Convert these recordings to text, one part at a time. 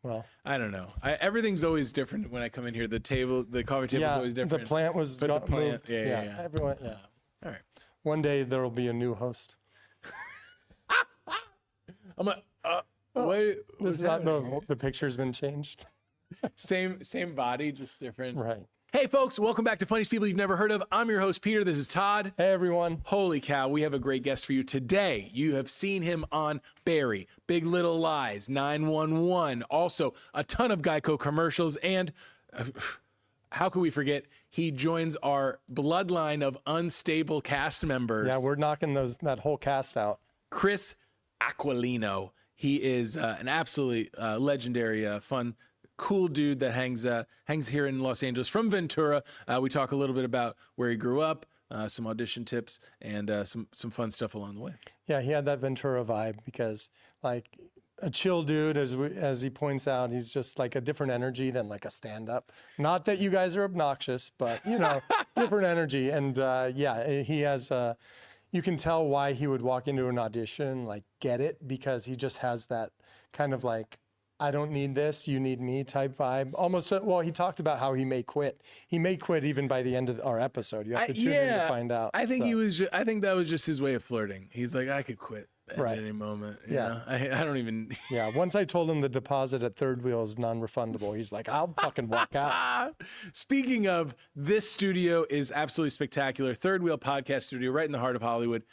Well, I don't know. Everything's always different when I come in here. The coffee table is always different. The plant was moved. Yeah. Everyone. Yeah. All right. One day there will be a new host. I'm like, wait. This is not the picture's been changed. Same body, just different. Right. Hey, folks, welcome back to Funniest People You've Never Heard of. I'm your host, Peter. This is Todd. Hey, everyone. Holy cow, we have a great guest for you today. You have seen him on Barry, Big Little Lies, 911, also a ton of Geico commercials, and how could we forget, he joins our bloodline of unstable cast members. Yeah, we're knocking that whole cast out. Chris Aquilino. He is an absolutely legendary, fun, cool dude that hangs here in Los Angeles from Ventura. We talk a little bit about where he grew up, some audition tips, and some fun stuff along the way. Yeah, he had that Ventura vibe because, like, a chill dude, as he points out, he's just like a different energy than like a stand-up. Not that you guys are obnoxious, but different energy. And he has. You can tell why he would walk into an audition and like get it, because he just has that kind of like, I don't need this, you need me type vibe. Almost, well, he talked about how he may quit. He may quit even by the end of our episode. You have to tune in to find out. I think I think that was just his way of flirting. He's like, I could quit at any moment. Yeah. I don't even. Yeah. Once I told him the deposit at Third Wheel is non-refundable, he's like, I'll fucking walk out. Speaking of, this studio is absolutely spectacular. Third Wheel Podcast Studio, right in the heart of Hollywood.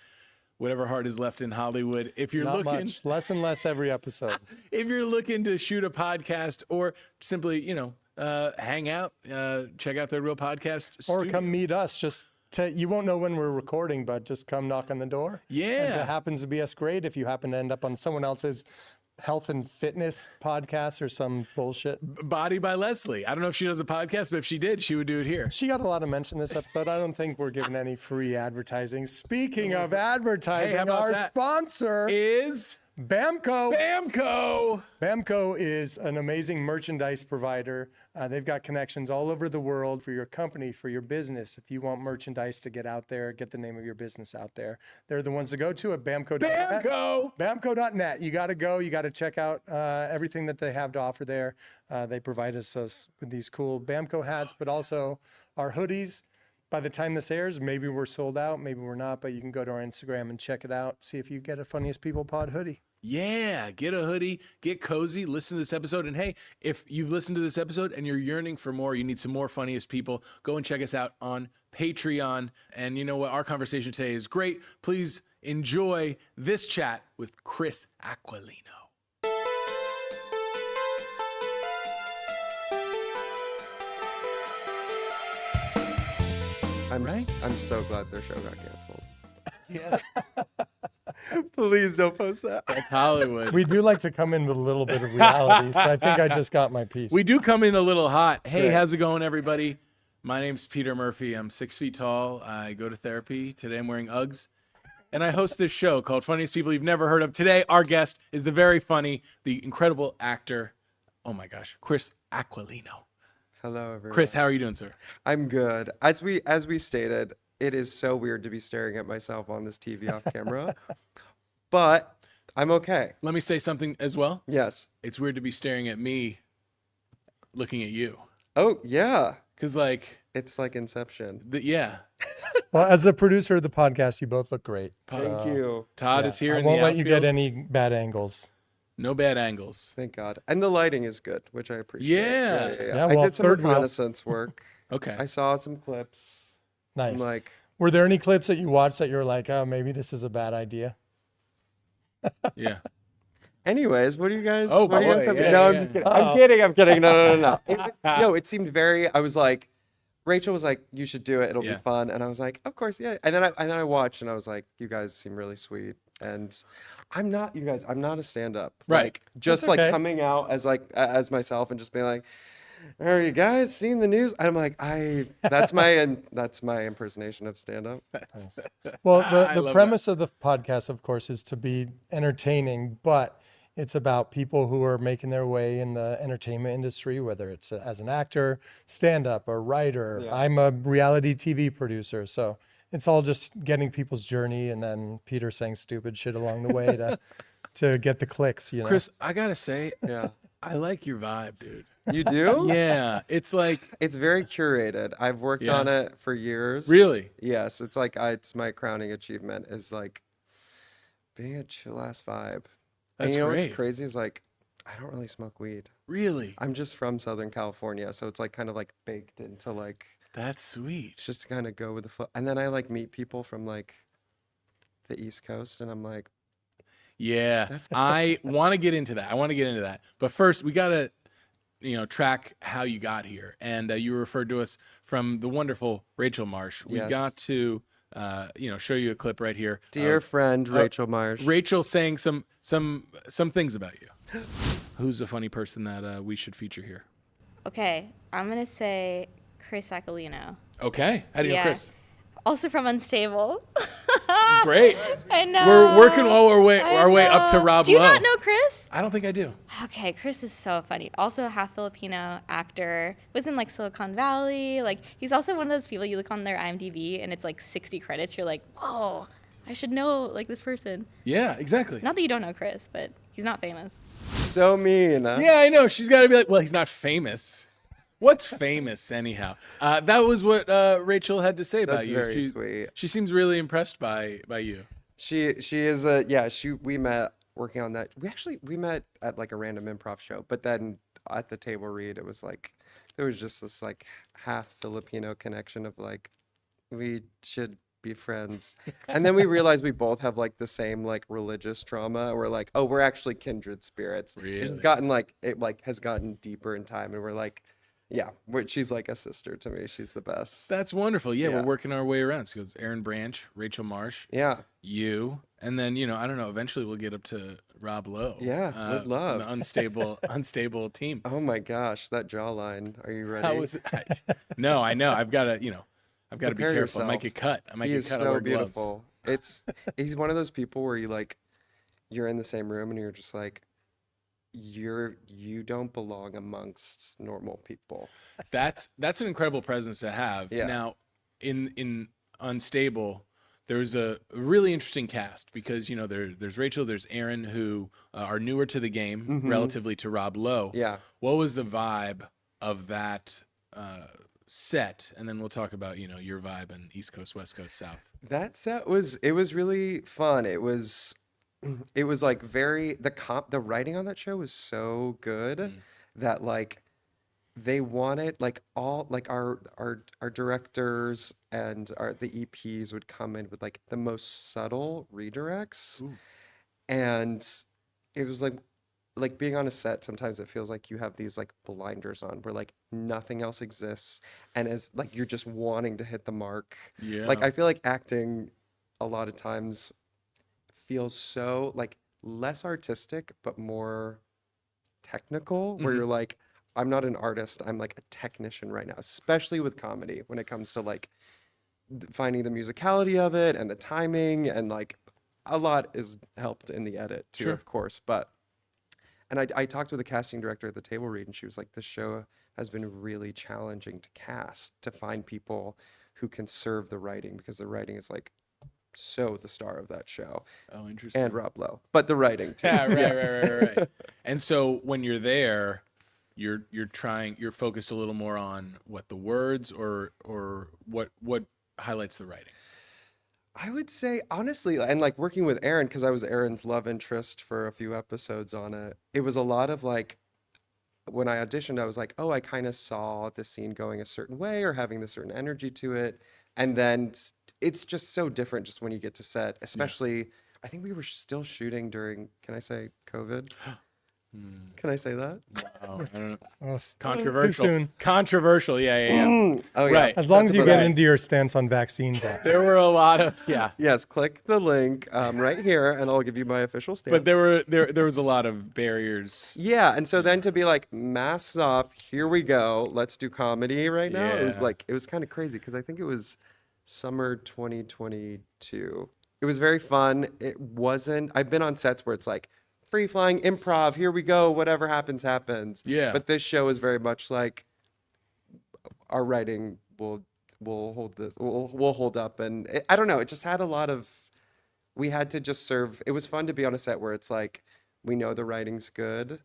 Whatever heart is left in Hollywood. If you're Not much. Less and less every episode. If you're looking to shoot a podcast or simply, hang out, check out Third Wheel Podcast Studio. Or come meet us. You won't know when we're recording, but just come knock on the door. Yeah. And if it happens to be us, great. If you happen to end up on someone else's health and fitness podcast or some bullshit. Body by Leslie. I don't know if she does a podcast, but if she did, she would do it here. She got a lot of mention this episode. I don't think we're giving any free advertising. Speaking of advertising, our sponsor is Bamco. Bamco is an amazing merchandise provider. They've got connections all over the world for your company, for your business. If you want merchandise to get out there, get the name of your business out there, they're the ones to go to at Bamco.net. Bamco.net. You got to go. You got to check out everything that they have to offer there. They provide us with these cool Bamco hats, but also our hoodies. By the time this airs, maybe we're sold out, maybe we're not, but you can go to our Instagram and check it out. See if you get a Funniest People Pod hoodie. Yeah, get a hoodie, get cozy, listen to this episode. And hey, if you've listened to this episode and you're yearning for more, you need some more Funniest People, go and check us out on Patreon. And you know what? Our conversation today is great. Please enjoy this chat with Chris Aquilino. I'm so glad their show got canceled. Yeah. Please don't post that. That's Hollywood. We do like to come in with a little bit of reality. So I think I just got my piece. We do come in a little hot. Hey, how's it going, everybody? My name's Peter Murphy. I'm 6 feet tall. I go to therapy. Today I'm wearing Uggs. And I host this show called Funniest People You've Never Heard of. Today, our guest is the very funny, the incredible actor, oh my gosh, Chris Aquilino. Hello, everyone. Chris, how are you doing, sir? I'm good. As we stated, it is so weird to be staring at myself on this TV off camera, but I'm okay. Let me say something as well. Yes. It's weird to be staring at me looking at you. Oh, yeah. Because, like... It's like Inception. Yeah. Well, as the producer of the podcast, you both look great. Thank you. Todd is here in the the outfield. I won't let you get any bad angles. No bad angles. Thank God. And the lighting is good, which I appreciate. Yeah. Well, I did some reconnaissance work. Okay. I saw some clips. Nice. I'm like... Were there any clips that you watched that you were like, oh, maybe this is a bad idea? Yeah. Anyways, what are you guys? Oh, boy. I'm just kidding. I'm kidding. No. It seemed very, I was like, Rachel was like, you should do it. It'll be fun. And I was like, of course, yeah. And then I watched and I was like, you guys seem really sweet. And I'm not a stand-up. Right. Like, just like coming out as myself and just being like, are you guys seeing the news? And I'm like, that's my impersonation of stand-up. Nice. Well, the premise of the podcast, of course, is to be entertaining, but it's about people who are making their way in the entertainment industry, whether it's as an actor, stand-up, or writer. Yeah. I'm a reality TV producer, so it's all just getting people's journey, and then Peter saying stupid shit along the way to get the clicks. You know, Chris, I gotta say, I like your vibe, dude. You do? Yeah, it's like It's very curated. I've worked Yeah. on it for years. Really? Yes. It's like it's my crowning achievement is like being a chill ass vibe. And That's you know great. what's crazy is like I don't really smoke weed. Really, I'm just from Southern California, so it's like kind of like baked into like that's sweet. it's just to kind of go with the flow. And then I like meet people from like the East Coast, and I'm like, Yeah, That's- I want to get into that. But first, we gotta, track how you got here. And you referred to us from the wonderful Rachel Marsh. We Yes. got to, show you a clip right here. dear of friend Rachel Marsh. Rachel saying some things about you. Who's a funny person that we should feature here? Okay, I'm gonna say Chris Aquilino. Okay, how do you know Yeah. Chris? Also from Unstable. Great. I know. We're working our way I up to know. Rob Do you Lowe. not know Chris? I don't think I do. Okay, Chris is so funny. Also a half Filipino actor. Was in like Silicon Valley. Like he's also one of those people you look on their IMDb and it's like 60 credits. You're like, whoa, I should know like this person. Yeah, exactly. Not that you don't know Chris, but he's not famous. So mean. Huh? Yeah, I know. She's got to be like, well, he's not famous. What's famous, anyhow? That was what Rachel had to say about That's you. very she, sweet. She seems really impressed by you. She is we met working on that. We met at like a random improv show, but then at the table read it was like there was just this like half Filipino connection of like we should be friends. And then we realized we both have like the same like religious trauma. We're like, oh, we're actually kindred spirits. Really? It's gotten like it like has gotten deeper in time, and we're like, yeah, she's like a sister to me. She's the best. That's wonderful. Yeah, Yeah. we're working our way around. So it's Aaron Branch, Rachel Marsh, Yeah. you, and then I don't know. Eventually, we'll get up to Rob Lowe. Yeah, would from love. the unstable team. Oh my gosh, that jawline. Are you ready? How was it? No, I know. I've got to be Prepare careful. I might yourself. get cut. I might He get is cut. I so wear gloves. beautiful. He's one of those people where you're in the same room and you're just like you don't belong amongst normal people. That's an incredible presence to have. Yeah. Now, in Unstable, there's a really interesting cast because there's Rachel, there's Aaron, who are newer to the game relatively to Rob Lowe. Yeah. What was the vibe of that set? And then we'll talk about your vibe in East Coast, West Coast, South. That set was really fun. It was like the writing on that show was so good that like they wanted like all like our directors and the EPs would come in with like the most subtle redirects. Ooh. And it was like being on a set, sometimes it feels like you have these like blinders on where like nothing else exists, and as like you're just wanting to hit the mark. Yeah. Like I feel like acting a lot of times feels so like less artistic but more technical, where you're like, I'm not an artist, I'm like a technician right now, especially with comedy when it comes to like finding the musicality of it and the timing, and like a lot is helped in the edit too, Sure. of course. But and I talked with the casting director at the table read, and she was like, this show has been really challenging to cast, to find people who can serve the writing, because the writing is like so the star of that show. Oh, interesting. And Rob Lowe, but the writing too. Yeah, right. And so when you're there, you're focused a little more on what the words or what highlights the writing. I would say honestly, and like working with Aaron, because I was Aaron's love interest for a few episodes on it, it was a lot of like, when I auditioned, I was like, oh, I kind of saw the scene going a certain way or having this certain energy to it. And then it's just so different just when you get to set, especially, I think we were still shooting during, can I say COVID? Can I say that? Wow, I don't know. Oh, Controversial. Too soon. Controversial. Yeah. Oh, yeah. Right. As long as That's you what get I- into your stance on vaccines. There were a lot of Yes, click the link right here, and I'll give you my official stance. but there was a lot of barriers. Yeah, and so then to be like, masks off, here we go, let's do comedy right now. It was Yeah. like, it was kind of crazy because I think it was summer 2022. It was very fun. It wasn't, I've been on sets where it's like free flying improv, here we go, whatever happens, happens. Yeah. But this show is very much like our writing will hold this, will hold up. And I don't know, it just had a lot of, we had to just serve, it was fun to be on a set where it's like, we know the writing's good,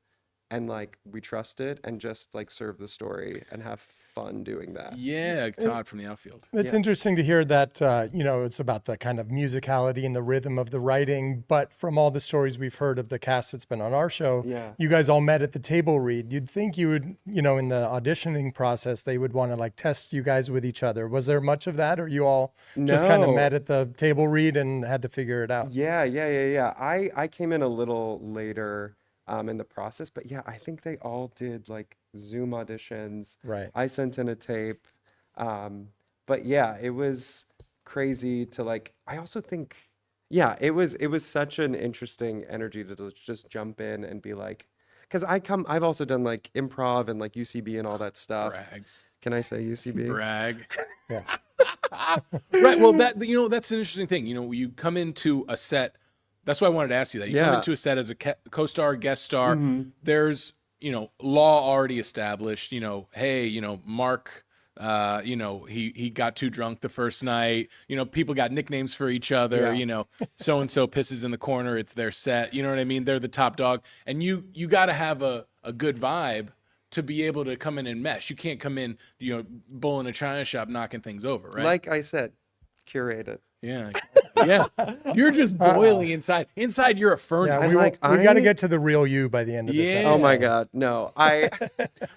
and like we trust it and just like serve the story and have fun doing that. Yeah, Todd from the outfield. It's interesting to hear that, it's about the kind of musicality and the rhythm of the writing. But from all the stories we've heard of the cast that's been on our show, Yeah. you guys all met at the table read. You'd think you would, in the auditioning process, they would want to like test you guys with each other. Was there much of that, or you all just kind of No. met at the table read and had to figure it out? Yeah. I came in a little later in the process, but yeah, I think they all did like Zoom auditions. Right. I sent in a tape. But yeah, it was crazy to like, I also think, yeah, it was such an interesting energy to just jump in and be like, because I've also done like improv and like UCB and all that stuff. Brag. Can I say UCB? Brag. Yeah. Right. Well, that's an interesting thing. You come into a set. That's why I wanted to ask you that. You come Yeah. into a set as a co-star, guest star. There's, law already established. Hey, Mark, he got too drunk the first night. People got nicknames for each other. Yeah. So and so pisses in the corner. It's their set. You know what I mean? They're the top dog, and you got to have a good vibe to be able to come in and mesh. You can't come in, bull in a china shop, knocking things over, right? Like I said, curated. Yeah. Yeah. You're just boiling inside. Inside, you're a furnace. Yeah, I'm we like, got to I- get to the real you by the end of this Yeah. episode. Oh my God, no,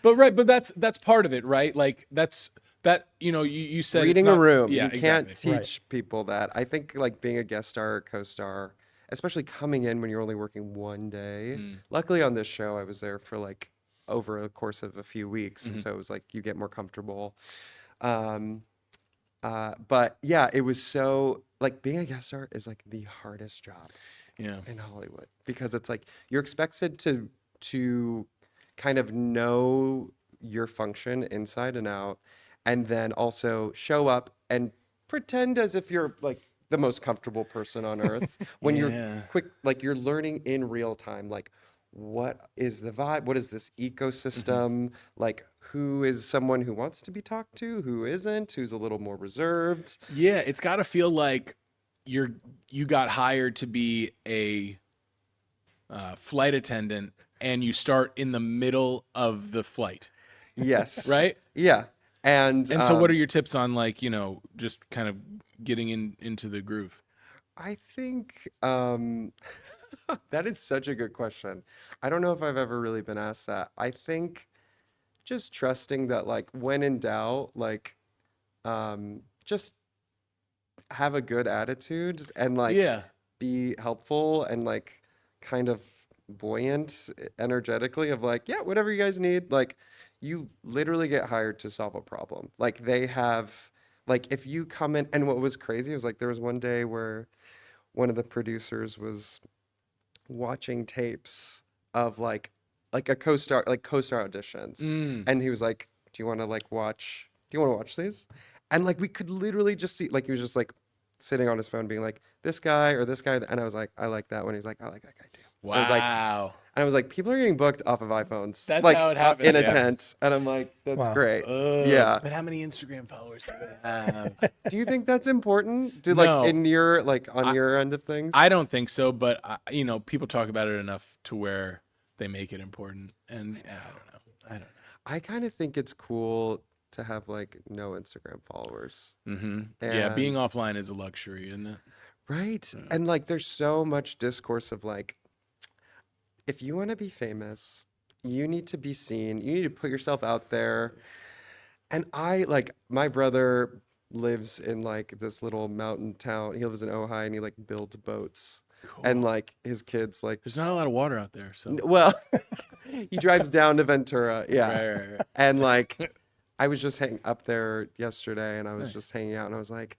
But that's part of it, right? Like you said reading it's a not- room. Yeah, You can't exactly. teach people that. I think like being a guest star or co-star, especially coming in when you're only working one day. Luckily on this show, I was there for like over a course of a few weeks, and so it was like you get more comfortable. But yeah, it was so like being a guest star is like the hardest job Yeah. in Hollywood because it's like you're expected to kind of know your function inside and out, and then also show up and pretend as if you're like the most comfortable person on earth when Yeah. you're quick, like you're learning in real time, like what is the vibe, what is this ecosystem, like who is someone who wants to be talked to, who isn't, who's a little more reserved. Yeah, it's got to feel like you got hired to be a flight attendant, and you start in the middle of the flight, Yes. right? Yeah. And So, what are your tips on just kind of getting into the groove? I think that is such a good question. I don't know if I've ever really been asked that. I think just trusting that, like, when in doubt, like, just have a good attitude and, like, Yeah. be helpful and, like, kind of buoyant energetically of, like, yeah, whatever you guys need. Like, you literally get hired to solve a problem. Like, they have, like, if you come in, and what was crazy was, like, there was one day where one of the producers was watching tapes of like a co-star auditions, and he was like, do you want to watch these? And like we could literally just see, like, he was just like sitting on his phone being like, this guy or this guy, and I was like, I like that one. He's like, I like that guy too. Wow. I was like, and I was like, people are getting booked off of iPhones. That's like, how it happens, in a yeah. tent. And I'm like, that's Wow. great. Yeah. But how many Instagram followers do they have? Do you think that's important? Do No. like in your on your end of things? I don't think so, but people talk about it enough to where they make it important, and I don't know. I kind of think it's cool to have like no Instagram followers. Yeah, being And- offline is a luxury, isn't it? Right. And like there's so much discourse of like, if you want to be famous, you need to be seen. You need to put yourself out there. And I like my brother lives in like this little mountain town. He lives in Ojai and he like builds boats. And like his kids like There's not a lot of water out there, so well he drives down to Ventura. Yeah. right. And like I was just up there yesterday and I was just hanging out and I was like,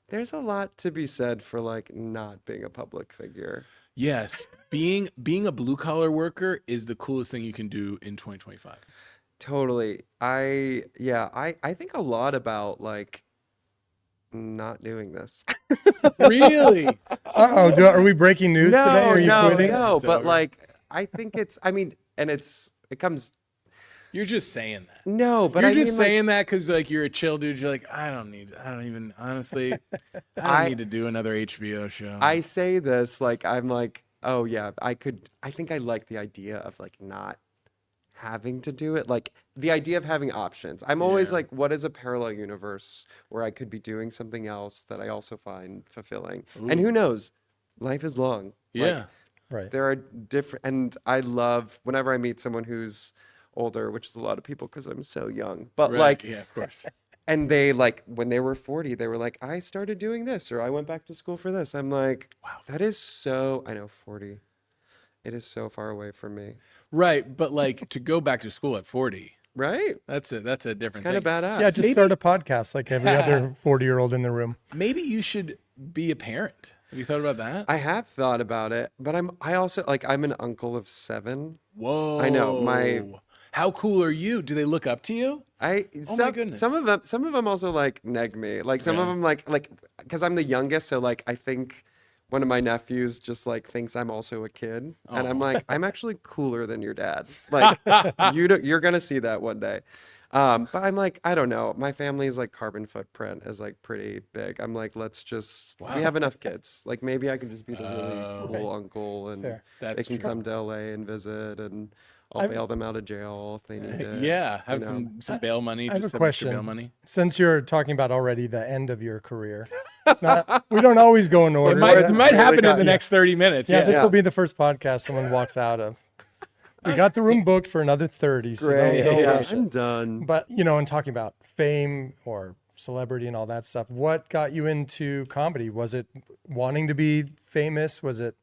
there's a lot to be said for like not being a public figure. Yes, being a blue collar worker is the coolest thing you can do in 2025. Totally. I think a lot about like not doing this. Really? Uh-oh, are we breaking news today? Are you quitting? No, It's but over. like I think it comes You're just saying that. no, but You're I just mean, saying that because like you're a chill dude. You're like, I don't even honestly, I don't need to do another HBO show. I say this like I'm like, oh yeah, I think I like the idea of like not having to do it. Like the idea of having options. I'm always Yeah. like, what is a parallel universe where I could be doing something else that I also find fulfilling? And who knows? Life is long. Yeah. Right. There are different, and I love whenever I meet someone who's older, which is a lot of people because I'm so young, but Right. like, Yeah, of course. and they like when they were 40, they were like, I started doing this or I went back to school for this. I'm like, wow, that is so, I know 40. It is so far away from me. Right. But like to go back to school at 40, Right? that's a different Kind of thing. badass. Yeah, just start a podcast like every other 40-year-old in the room. Maybe you should be a parent. Have you thought about that? I have thought about it, but I also like I'm an uncle of 7. Whoa. I know, How cool are you? Do they look up to you? My goodness. some of them also like neg me. Like some of Yeah. them like because I'm the youngest, so like I think one of my nephews just like thinks I'm also a kid, and I'm like I'm actually cooler than your dad. Like you're gonna see that one day. But I'm like I don't know. My family's like carbon footprint is like pretty big. I'm like let's just we have enough kids. Like maybe I can just be the really cool uncle, and Fair. they That's can true. come to LA and visit, and I'll bail them out of jail if they need it. Yeah. Have you know. some bail money. I have just a some extra question. bail money. Since you're talking about already the end of your career, we don't always go in order. It might happen in got- the next 30 minutes. Yeah, Yeah. this Yeah. will be the first podcast someone walks out of. We got the room booked for another 30, so Great. don't Yeah, rush it. I'm done. But, in talking about fame or celebrity and all that stuff, what got you into comedy? Was it wanting to be famous? Was it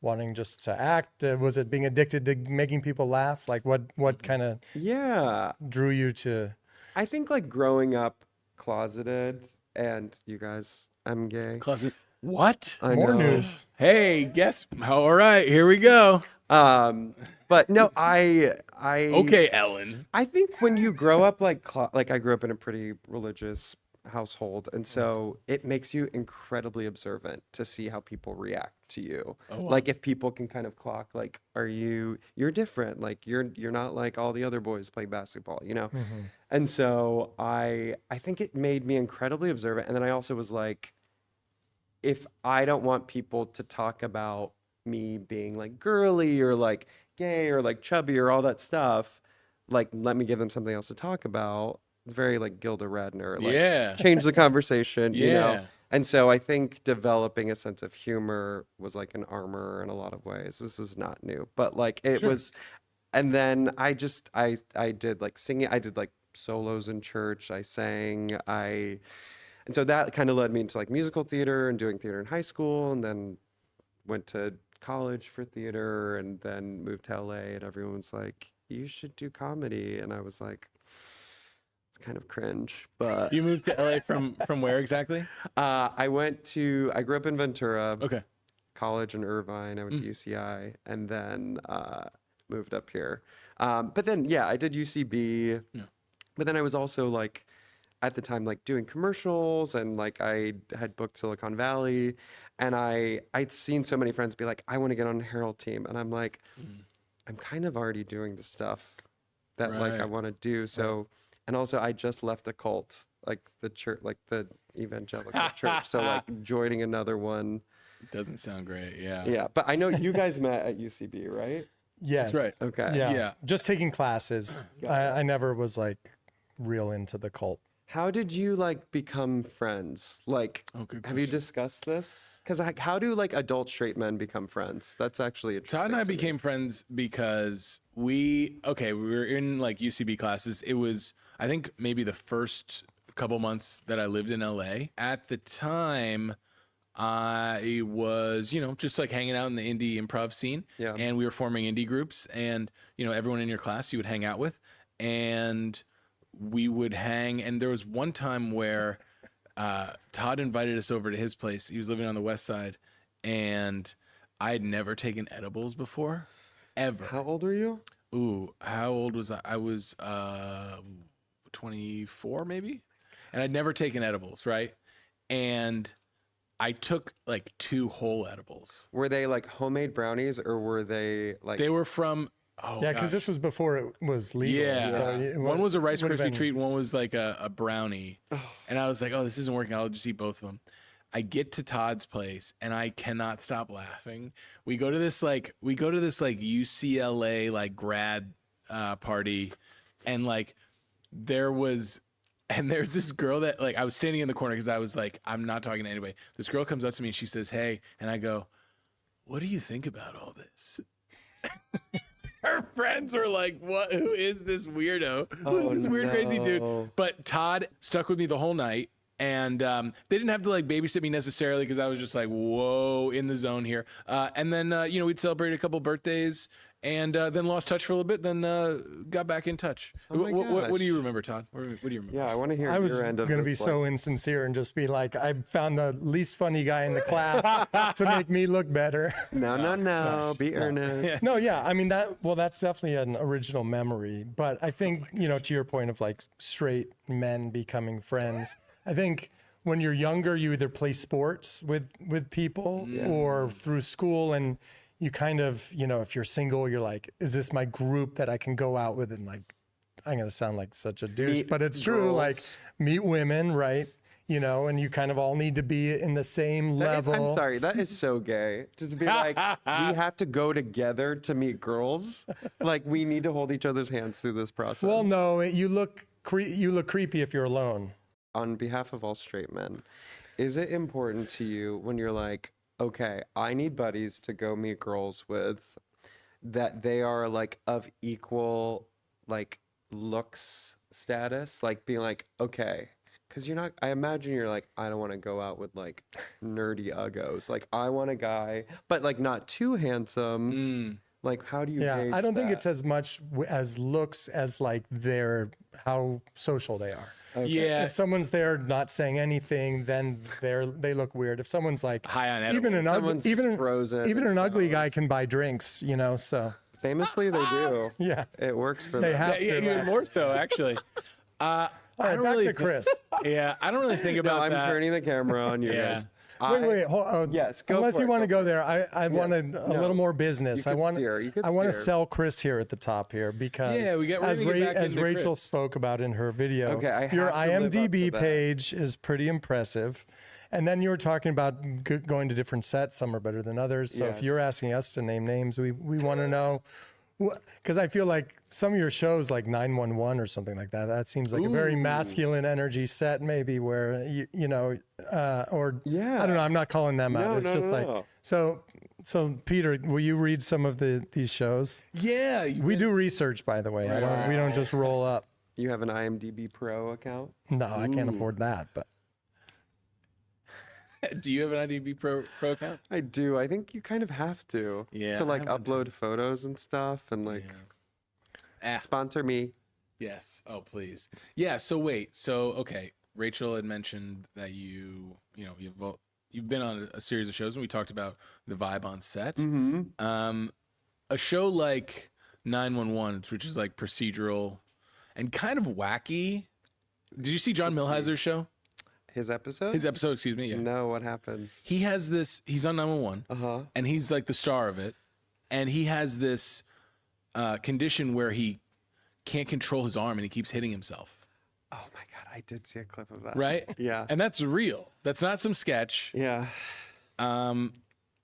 wanting just to act? Was it being addicted to making people laugh? Like what kind of Yeah. drew you to? I think like growing up closeted and you guys, I'm gay. Closet. What? I More know. news. Hey, guess. All right, here we go. But no, I Okay, Ellen. I think when you grow up like I grew up in a pretty religious household, and so it makes you incredibly observant to see how people react to you. Like if people can kind of clock like you're different, like you're not like all the other boys playing basketball, you know? And so I think it made me incredibly observant, and then I also was like, if I don't want people to talk about me being like girly or like gay or like chubby or all that stuff, like let me give them something else to talk about. It's very like Gilda Radner, like Yeah. change the conversation, you know? Yeah. And so I think developing a sense of humor was like an armor in a lot of ways. This is not new, but like it was. And then I did like singing. I did like solos in church. I sang. And so that kind of led me into like musical theater and doing theater in high school, and then went to college for theater, and then moved to LA, and everyone was like, you should do comedy. And I was like, it's kind of cringe, but You moved to LA from where exactly? I grew up in Ventura, Okay. college in Irvine. I went to UCI, and then moved up here. But then, yeah, I did UCB. Yeah. But then I was also like, at the time, like doing commercials, and like I had booked Silicon Valley, and I'd seen so many friends be like, I want to get on a Herald team, and I'm like, I'm kind of already doing the stuff that like I Right. want to do. So, and also I just left a cult, like the church, like the evangelical church. So like joining another one. Doesn't sound great. Yeah. Yeah, but I know you guys met at UCB, right? Yes. That's right. Okay. Yeah. Yeah. Just taking classes. I never was like real into the cult. How did you like become friends? Like, Oh, good have you discussed this? Because how do like adult straight men become friends? That's actually interesting. Todd and I to me. became friends because we were in like UCB classes. It was, I think, maybe the first couple months that I lived in LA. At the time, I was, just like hanging out in the indie improv scene. Yeah. And we were forming indie groups, and, everyone in your class you would hang out with. And we would hang. And there was one time where Todd invited us over to his place. He was living on the west side, and I had never taken edibles before, ever. How old were you? Ooh, how old was I? I was 24 maybe, and I'd never taken edibles, right? And I took like 2 whole edibles. Were they like homemade brownies, or were they like? They were from Yeah, because this was before it was legal. Yeah. so it One was a Rice would've Krispie been- treat, one was like a brownie. And I was like, oh, this isn't working. I'll just eat both of them. I get to Todd's place and I cannot stop laughing. We go to this like UCLA like grad party, and like there's this girl that like I was standing in the corner because I was like, I'm not talking to anybody. This girl comes up to me and she says, "Hey," and I go, "What do you think about all this?" Her friends are like, "What? Who is this weirdo? Who's this weird, crazy dude?" But Todd stuck with me the whole night, and they didn't have to like babysit me necessarily because I was just like, "Whoa, in the zone here." And then we'd celebrate a couple birthdays, and then lost touch for a little bit. Then got back in touch. What do you remember, Todd? What do you remember? Yeah, I want to hear I was your end of going to be this, so insincere and just be like, I found the least funny guy in the class to make me look better. No. Be earnest. No, yeah. I mean, that's definitely an original memory. But I think, to your point of like straight men becoming friends, I think when you're younger, you either play sports with people or through school, and you kind of, if you're single, you're like, is this my group that I can go out with and like, I'm going to sound like such a douche, but it's true. Like meet women, right? And you kind of all need to be in the same level. I'm sorry, that is so gay. Just to be like, we have to go together to meet girls. Like we need to hold each other's hands through this process. Well, no, you look creepy if you're alone. On behalf of all straight men, is it important to you when you're like, okay, I need buddies to go meet girls with, that they are like of equal like looks status, like being like, okay, because I imagine you're like, I don't want to go out with like nerdy uggos, like I want a guy but like not too handsome. Like how do you gauge I don't think that? it's as much as looks as like how social they are. Okay. Yeah. If someone's there not saying anything, then they look weird. If someone's like High on edibles. even an ugly, Someone's even frozen even and an ugly guy stuff. can buy drinks, so Famously they do. yeah, It works for they them. have Yeah, to. even more so actually. All right, back to Chris. Yeah, I don't really think No, about I'm that. turning the camera on you Yeah. guys. Wait, hold on. Yes, go Unless for you it, want to go go for there, I wanted a little more business. You I could want steer, you could I want to steer. sell Chris here at the top here because Yeah, we're as gonna get back as into Rachel Chris. spoke about in her video, Okay, I your have to live up to IMDb that. page is pretty impressive. And then you were talking about going to different sets. Some are better than others. So if Yes. you're asking us to name names, we want to know. Because I feel like some of your shows, like 911 or something like that, that seems like a very masculine energy set, maybe where or Yeah. I don't know. I'm not calling them out. No, It's no, just no, like no. so. Peter, will you read some of these shows? Yeah, We do research, by the way. We don't just roll up. You have an IMDb Pro account? No, I can't afford that. But Do you have an IMDb Pro account? I do. I think you kind of have to. Yeah, To I like have one too. upload photos and stuff and like Ah, sponsor me. yes. Oh, please. Yeah. So wait. So okay. Rachel had mentioned that you've been on a series of shows, and we talked about the vibe on set. A show like 911, which is like procedural and kind of wacky. Did you see John Milheiser's show? His episode? His episode, excuse me. Yeah. No, what happens? He has this. He's on 911, and he's like the star of it, and he has this condition where he can't control his arm, and he keeps hitting himself. Oh my god, I did see a clip of that. Right? Yeah. And that's real. That's not some sketch. Yeah.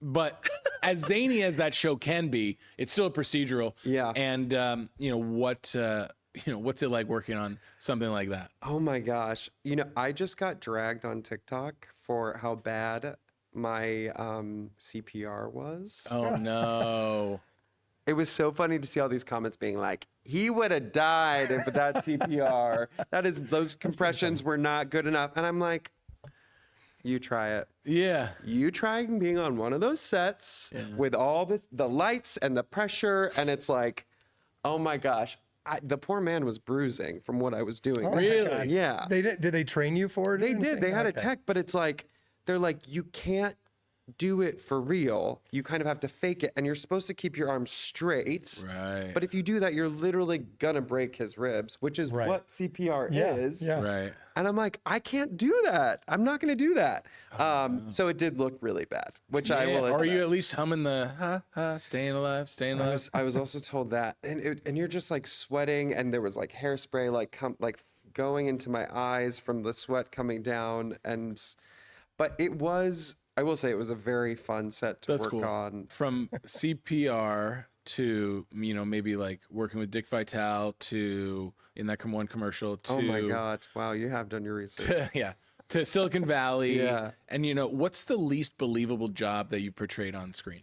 But as zany as that show can be, it's still a procedural. Yeah. And what's it like working on something like that? Oh my gosh. I just got dragged on TikTok for how bad my CPR was. Oh no. It was so funny to see all these comments being like, he would have died if that CPR. Those compressions were not good enough. And I'm like, you try it. Yeah. You try being on one of those sets with all the lights and the pressure. And it's like, oh my gosh. The poor man was bruising from what I was doing. Oh my Really? God. Yeah. did they train you for it? or They did. anything? They had a Okay. tech, but it's like, they're like, you can't do it for real. You kind of have to fake it. And you're supposed to keep your arms straight. Right. But if you do that, you're literally going to break his ribs, which is Right. what CPR Yeah, is. yeah. Right. And I'm like, I can't do that. I'm not going to do that. So it did look really bad, which I will Or are admit. you at least humming the staying alive, staying alive? I was also told that, and you're just like sweating, and there was like hairspray like going into my eyes from the sweat coming down, but it was, I will say, it was a very fun set to That's work cool. on. From CPR to, you know, maybe like working with Dick Vitale to in that one commercial to Oh my God! Wow, you have done your research. to Silicon Valley. Yeah. And you know, what's the least believable job that you portrayed on screen?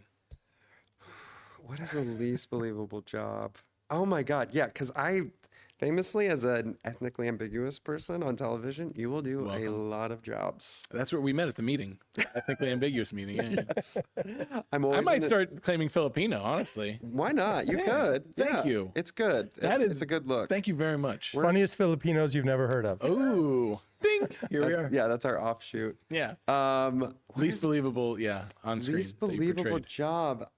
What is the least believable job? Oh my God, yeah, because I famously, as an ethnically ambiguous person on television, you will do a Welcome. lot of jobs. That's where we met at the meeting, ethnically ambiguous meeting. Yeah. Yes. I might start claiming Filipino, honestly. Why not? You could. Thank Yeah. you. It's good. It's a good look. Thank you very much. Funniest Filipinos you've never heard of. Ooh, ding! Here we are. Yeah, that's our offshoot. Yeah. What Least is believable, yeah, on screen. least that you believable portrayed. job.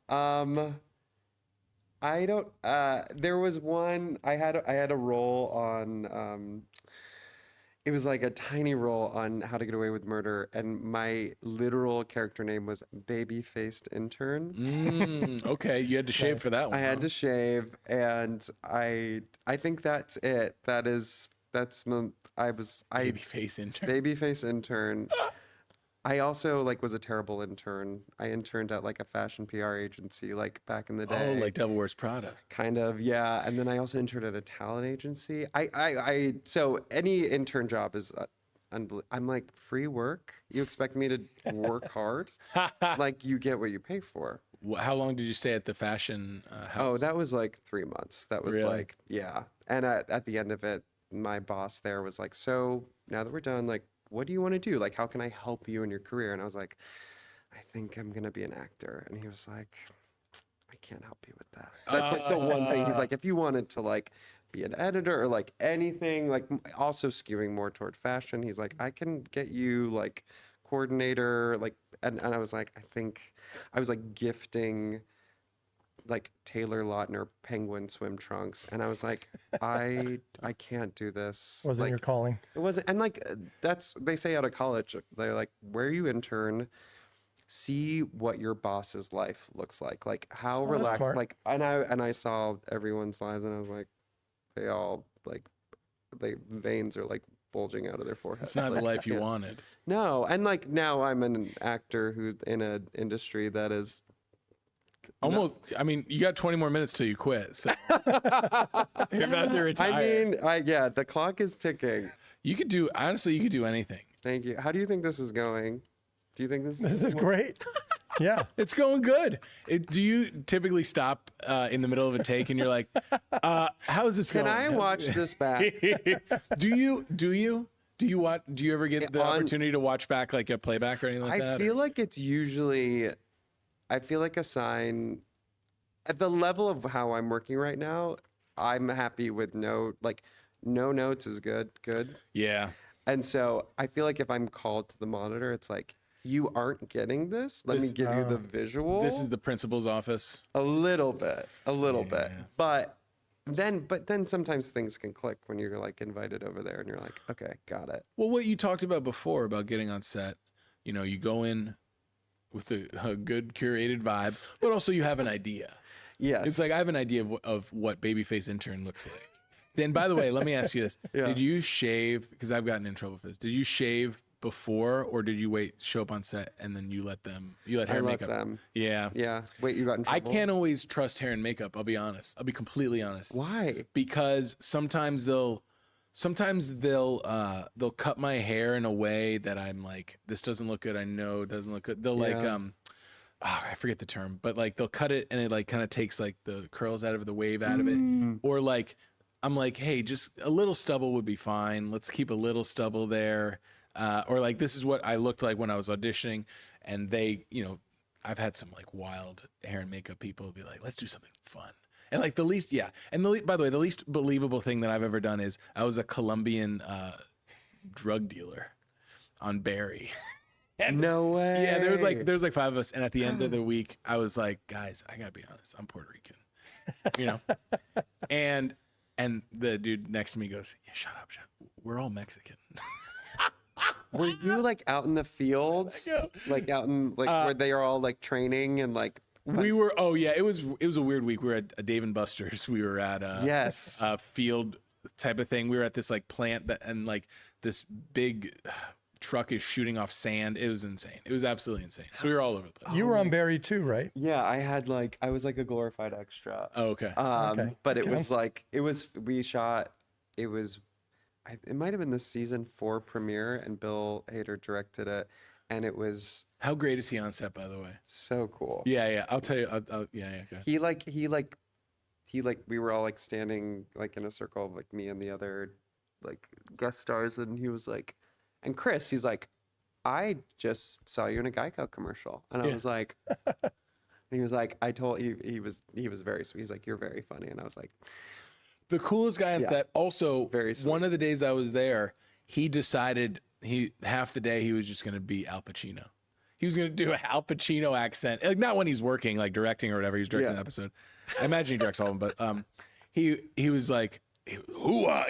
I don't. There was one. I had a role on. It was like a tiny role on How to Get Away with Murder, and my literal character name was Baby-Faced Intern. Okay, you had to shave for that one. I had to shave, and I think that's it. Baby face intern. Baby-Face Intern. I also like was a terrible intern. I interned at like a fashion PR agency like back in the day. Oh, like Devil Wears Prada. Kind of, yeah. And then I also interned at a talent agency. So any intern job is, I'm like, free work? You expect me to work hard? Like, you get what you pay for. How long did you stay at the fashion house? Oh, that was like 3 months. That was Really? like, yeah. And at the end of it, my boss there was like, so now that we're done, like, what do you want to do? Like, how can I help you in your career? And I was like, I think I'm going to be an actor. And he was like, I can't help you with that. That's like the one thing. He's like, if you wanted to like be an editor or like anything, like also skewing more toward fashion, he's like, I can get you like coordinator, like, and I was like, I was like gifting like Taylor Lautner penguin swim trunks, and I was like, I can't do this. Wasn't like, your calling? It wasn't, and like that's they say out of college, they're like, where you intern, see what your boss's life looks like how that's relaxed, smart. like, and I saw everyone's lives, and I was like, they all like, they veins are like bulging out of their foreheads. It's not like, the life you yeah. wanted. No, and like now I'm an actor who's in an industry that is Almost. I mean, you got 20 more minutes till you quit. So you're about to retire. I mean, yeah, the clock is ticking. You could do, honestly, you could do anything. Thank you. How do you think this is going? Do you think This is great. Yeah. It's going good. Do you typically stop in the middle of a take and you're like, how is this Can going? I watch this back? Do you ever get the opportunity to watch back like a playback or anything like that? I feel like it's usually, I feel like a sign at the level of how I'm working right now. I'm happy with no notes is good. Yeah. And so I feel like if I'm called to the monitor, it's like, you aren't getting this. Let me give you the visual. This is the principal's office. A little bit. But then sometimes things can click when you're like invited over there and you're like, okay, got it. Well, what you talked about before about getting on set, you know, you go in with a good curated vibe, but also you have an idea. Yes. It's like I have an idea of what Babyface Intern looks like. Then, by the way, let me ask you this: Yeah. Did you shave? Because I've gotten in trouble for this. Did you shave before, or did you show up on set and then you let hair I and let makeup? them. Yeah. Yeah. Wait, you got in trouble? I can't always trust hair and makeup. I'll be honest. I'll be completely honest. Why? Because sometimes they'll cut my hair in a way that I'm like, this doesn't look good. I know it doesn't look good. They'll Yeah. I forget the term, but like they'll cut it and it like kind of takes like the curls out of it, the wave out of it. Or like, I'm like, hey, just a little stubble would be fine. Let's keep a little stubble there. Or like, this is what I looked like when I was auditioning. And they, you know, I've had some like wild hair and makeup people be like, let's do something fun. And like by the way, the least believable thing that I've ever done is I was a Colombian drug dealer on Barry. No way. Yeah, there was like five of us, and at the end of the week, I was like, guys, I gotta be honest, I'm Puerto Rican, you know, and the dude next to me goes, yeah, shut up, we're all Mexican. Were you like out in the fields, like out in like where they are all like training and like? We were. Oh yeah, it was a weird week. We were at Dave and Buster's. We were at Yes. a field type of thing. We were at this like plant and like this big truck is shooting off sand. It was insane. It was absolutely insane. So we were all over the place. You were on Barry too, right? Yeah, I was like a glorified extra. Oh, okay. Okay. But it Counts. was we shot, it might have been the season 4 premiere, and Bill Hader directed it, and it was How great is he on set, by the way? so cool. Yeah. I'll tell you. Yeah. Go ahead. We were all like standing like in a circle of like me and the other like guest stars, and he was like, and Chris, he's like, I just saw you in a Geico commercial, and I was like, and he was like, he was very sweet. He's like, you're very funny, and I was like, The coolest guy on set. Also, Very sweet. one of the days I was there, he decided half the day he was just going to be Al Pacino. He was going to do an Al Pacino accent, like not when he's working, like directing or whatever. He's directing an episode. I imagine he directs all of them, but he was like, he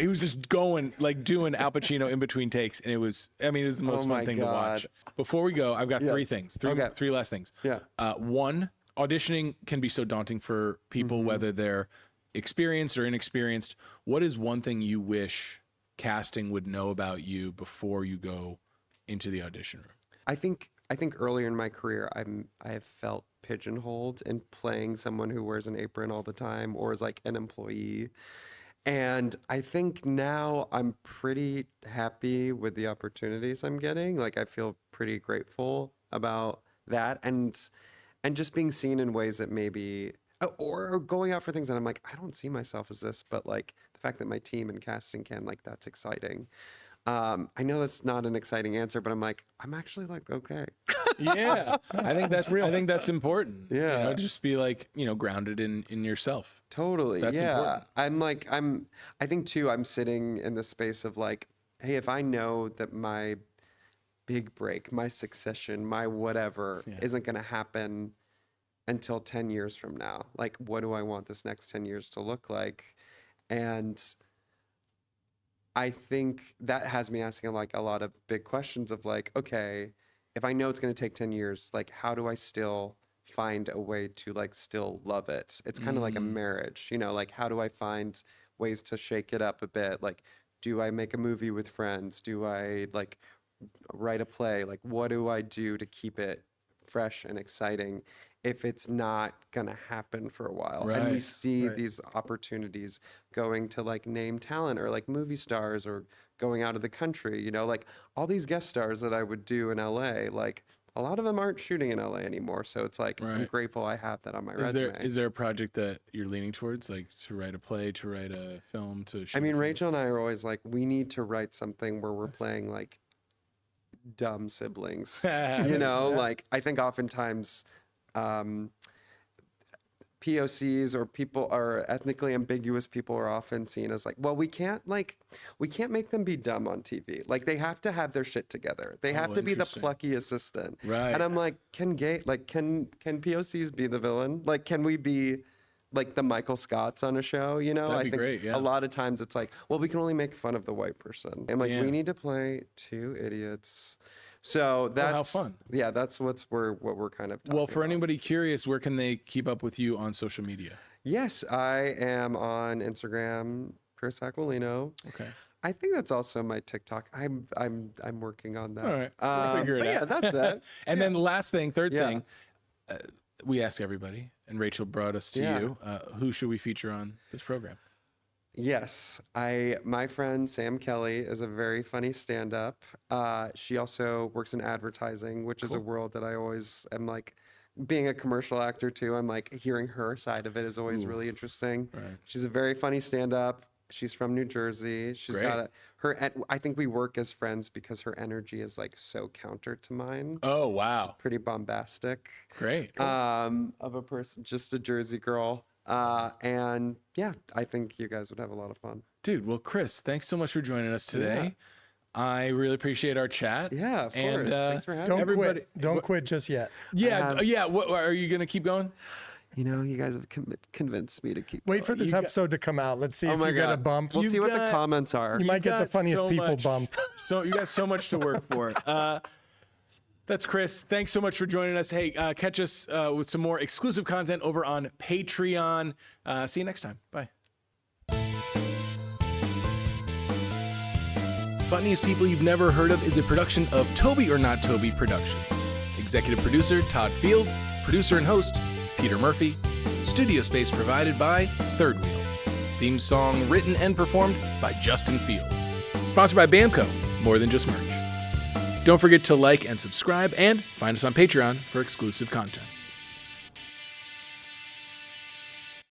was just going like doing Al Pacino in between takes, and it was the most my fun thing to God. watch. Before we go, I've got three Yes. things, Okay. three last things. Yeah. One, auditioning can be so daunting for people, whether they're experienced or inexperienced. What is one thing you wish casting would know about you before you go into the audition room? I think earlier in my career, I have felt pigeonholed in playing someone who wears an apron all the time or is like an employee. And I think now I'm pretty happy with the opportunities I'm getting. Like I feel pretty grateful about that, and just being seen in ways that maybe, or going out for things that I'm like, I don't see myself as this, but like the fact that my team and casting can, like, that's exciting. I know that's not an exciting answer, but I'm like, I'm actually like, okay. Yeah, I think that's real. I think that's important. Yeah. Just be like, grounded in yourself. Totally. That's yeah. important. I think too, I'm sitting in the space of like, hey, if I know that my big break, my succession, my whatever isn't going to happen until 10 years from now, like, what do I want this next 10 years to look like? And I think that has me asking like a lot of big questions of like, okay, if I know it's going to take 10 years, like, how do I still find a way to like still love it? It's kind of like a marriage, like, how do I find ways to shake it up a bit? Like, do I make a movie with friends? Do I like write a play? Like, what do I do to keep it fresh and exciting if it's not gonna happen for a while? And we Right, see these opportunities going to like name talent or like movie stars or going out of the country, like all these guest stars that I would do in LA, like a lot of them aren't shooting in LA anymore. So it's like, I'm Right. grateful I have that on my Is resume. there a project that you're leaning towards, like to write a play, to write a film, to shoot I mean, a film? Rachel and I are always like, we need to write something where we're playing like dumb siblings. Like I think oftentimes POCs or people are ethnically ambiguous people are often seen as like, well, we can't make them be dumb on TV. Like they have to have their shit together. They have to be the interesting. plucky assistant. Right. And I'm like, can POCs be the villain? Like, can we be like the Michael Scotts on a show? That'd I be think great, yeah. a lot of times it's like, well, we can only make fun of the white person. And like, Yeah. we need to play two idiots. So that's fun. Yeah, that's what we're kind of talking Well, for about. anybody curious, where can they keep up with you on social media? Yes, I am on Instagram, Chris Aquilino. Okay. I think that's also my TikTok. I'm working on that. All right. We'll figure it but out. Yeah, that's it. And then the last thing, third Yeah. thing, we ask everybody, and Rachel brought us to Yeah. you. Who should we feature on this program? Yes, my friend Sam Kelly is a very funny stand-up. She also works in advertising, which is a world that I always am like, being a commercial actor too, I'm like, hearing her side of it is always really interesting. Right. She's a very funny stand-up. She's from New Jersey. She's Great. got I think we work as friends because her energy is like so counter to mine. Oh, wow. Pretty bombastic. Great. Of a person, just a Jersey girl. And yeah, I think you guys would have a lot of fun. Dude, well, Chris, thanks so much for joining us today. I really appreciate our chat. Yeah, of And, course. Thanks for having Don't me. everybody- quit. Don't quit just yet. Yeah, yeah. What, are you going to keep going? You guys have convinced me to keep Wait going. for this episode to come out. Let's see Oh if my you get a God. bump. We'll You see what the got- comments are. You might get the got funniest so people much. bump. So you got so much to work for. That's Chris. Thanks so much for joining us. Hey, catch us with some more exclusive content over on Patreon. See you next time. Bye. Funniest People You've Never Heard Of is a production of Toby or Not Toby Productions. Executive producer Todd Fields, producer and host Peter Murphy. Studio space provided by Third Wheel. Theme song written and performed by Justin Fields. Sponsored by Bamco, more than just merch. Don't forget to like and subscribe, and find us on Patreon for exclusive content.